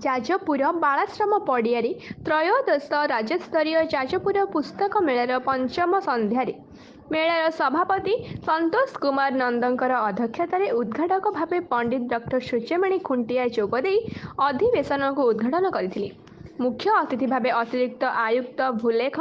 ଯାଜପୁର ବାଳାଶ୍ରମ ପଡ଼ିଆରେ ତ୍ରୟୋଦଶ ରାଜ୍ୟସ୍ତରୀୟ ଯାଜପୁର ପୁସ୍ତକ ମେଳାର ପଞ୍ଚମ ସନ୍ଧ୍ୟାରେ ମେଳାର ସଭାପତି ସନ୍ତୋଷ କୁମାର ନନ୍ଦଙ୍କର ଅଧ୍ୟକ୍ଷତାରେ ଉଦ୍ଘାଟକ ଭାବେ ପଣ୍ଡିତ ଡକ୍ଟର ସୂର୍ଯ୍ୟମଣି ଖୁଣ୍ଟିଆ ଯୋଗଦେଇ ଅଧିବେଶନକୁ ଉଦ୍ଘାଟନ କରିଥିଲେ। ମୁଖ୍ୟ ଅତିଥି ଭାବେ ଅତିରିକ୍ତ ଆୟୁକ୍ତ ଭୂଲେଖ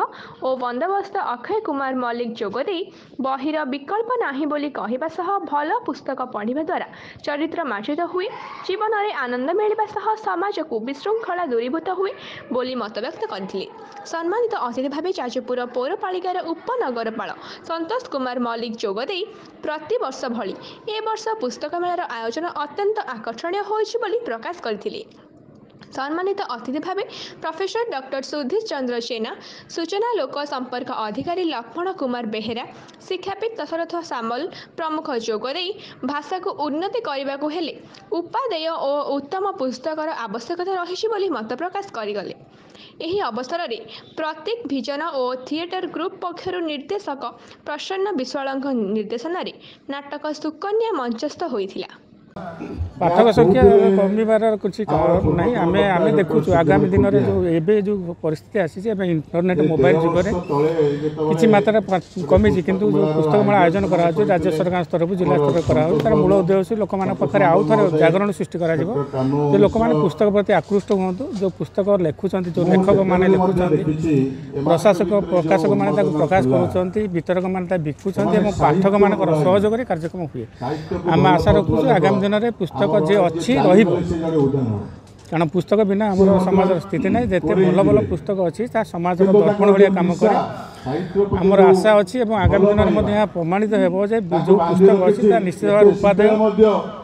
ଓ ବନ୍ଦୋବସ୍ତ ଅକ୍ଷୟ କୁମାର ମଲ୍ଲିକ ଯୋଗଦେଇ ବହିର ବିକଳ୍ପ ନାହିଁ ବୋଲି କହିବା ସହ ଭଲ ପୁସ୍ତକ ପଢ଼ିବା ଦ୍ୱାରା ଚରିତ୍ର ମାର୍ଜିତ ହୁଏ, ଜୀବନରେ ଆନନ୍ଦ ମିଳିବା ସହ ସମାଜକୁ ବିଶୃଙ୍ଖଳା ଦୂରୀଭୂତ ହୁଏ ବୋଲି ମତବ୍ୟକ୍ତ କରିଥିଲେ। ସମ୍ମାନିତ ଅତିଥି ଭାବେ ଯାଜପୁର ପୌରପାଳିକାର ଉପନଗରପାଳ ସନ୍ତୋଷ କୁମାର ମଲ୍ଲିକ ଯୋଗଦେଇ ପ୍ରତିବର୍ଷ ଭଳି ଏ ବର୍ଷ ପୁସ୍ତକ ମେଳାର ଆୟୋଜନ ଅତ୍ୟନ୍ତ ଆକର୍ଷଣୀୟ ହୋଇଛି ବୋଲି ପ୍ରକାଶ କରିଥିଲେ। ସମ୍ମାନିତ ଅତିଥି ଭାବେ ପ୍ରଫେସର ଡକ୍ଟର ସୁଧୀର ଚନ୍ଦ୍ର ଜେନା, ସୂଚନା ଲୋକ ସମ୍ପର୍କ ଅଧିକାରୀ ଲକ୍ଷ୍ମଣ କୁମାର ବେହେରା, ଶିକ୍ଷାବିତ ଦଶରଥ ସାମଲ ପ୍ରମୁଖ ଯୋଗଦେଇ ଭାଷାକୁ ଉନ୍ନତି କରିବାକୁ ହେଲେ ଉପାଦେୟ ଓ ଉତ୍ତମ ପୁସ୍ତକର ଆବଶ୍ୟକତା ରହିଛି ବୋଲି ମତ ପ୍ରକାଶ କରିଗଲେ। ଏହି ଅବସରରେ ପ୍ରତୀକ ଭିଜନ ଓ ଥିଏଟର ଗ୍ରୁପ ପକ୍ଷରୁ ନିର୍ଦ୍ଦେଶକ ପ୍ରସନ୍ନ ବିଶ୍ୱାଳଙ୍କ ନିର୍ଦ୍ଦେଶନାରେ ନାଟକ ସୁକନ୍ୟା ମଞ୍ଚସ୍ଥ ହୋଇଥିଲା। पाठक संख्या कमिबार कुछ ना आम देखु आगामी दिन में जो एवं जो परिस्थिति आसी इंटरनेट मोबाइल जुगे किसी मात्रा कमी किंतु जो पुस्तक मेला आयोजन करा राज्य सरकार स्तर जिला स्तर करा तार मूल उद्देश्य लोक पाखे आउ थे जागरण सृष्टि कर लोक मैंने पुस्तक प्रति आकृष्ट हूँ जो पुस्तक लिखुंट जो लेखक मैंने लिखुंट प्रशासक प्रकाशक मैंने प्रकाश करुँच वितरक मैंने बिकुंट पाठक मान सहयोग कार्यक्रम हुए आम आशा रखुँ आगामी दिन में पुस्तक जे अच्छी कारण पुस्तक बिना आम समाज स्थिति ना जिते भल भल पुस्तक अच्छी समाज दर्पण भाया कम करे आमर आशा अच्छी आगामी दिन में यहाँ प्रमाणित हो जो पुस्तक अच्छी निश्चित भाव उपादेय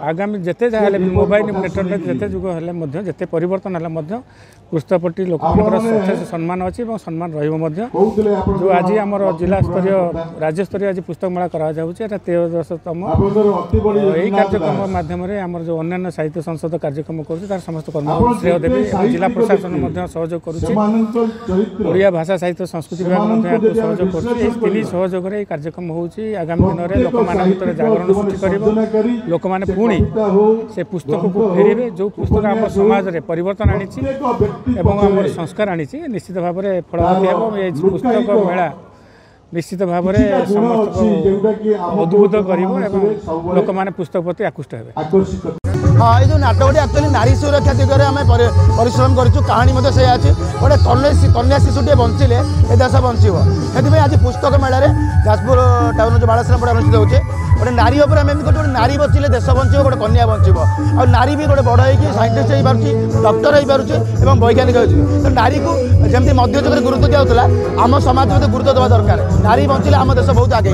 आगामी जिते जहाँ मोबाइल इंटरनेट जिते जुग है जिते परिवर्तन है पुस्तक प्रति लोक सम्मान अच्छी सम्मान जो आज आम जिला स्तरीय राज्य स्तरीय आज पुस्तक मेला करा 13तम यही कार्यक्रम माध्यम आम जो अन्य साहित्य संसद कार्यक्रम कर समस्त कर्म श्रेय देवी जिला प्रशासन सहयोग करुँचा भाषा साहित्य संस्कृति विभाग सहयोग कर सहयोग कार्यक्रम होगी आगामी दिन में लोक भर जागरण सृष्टि कर लोक मैंने पुणी से पुस्तक को फेरवे जो पुस्तक आम समाज में परिवर्तन आम संस्कार आनी निश्चित भाव में फलवती है पुस्तक मेला निश्चित भाव में समस्त उद्बुद्ध कर लोक मैंने पुस्तक प्रति आकृष्ट हे। हाँ ये जो नाटक एक्चुअली नारी सुरक्षा दिगरे आम परिश्रम करूँ कहानी से अच्छी गोटे कन्या शिशुटे बंचिले ए देश बंचब से आज पुस्तक मेल जाजपुर टाउन जो बालाश्रम अनुष्ठित होचे गोटे नारी गोटे नारी बचिले देश बंचब गोटे कन्या बंचब आ नारी भी गोटे बड़ हो साइंटिस्ट हो पार्टी डॉक्टर हो पार्टी और वैज्ञानिक हो तो नारी को जमी मध्य जुगे गुरुत्व दिया आम समाज में गुरुत्व देवा दरकार नारी बंचिले आम देश बहुत आगे।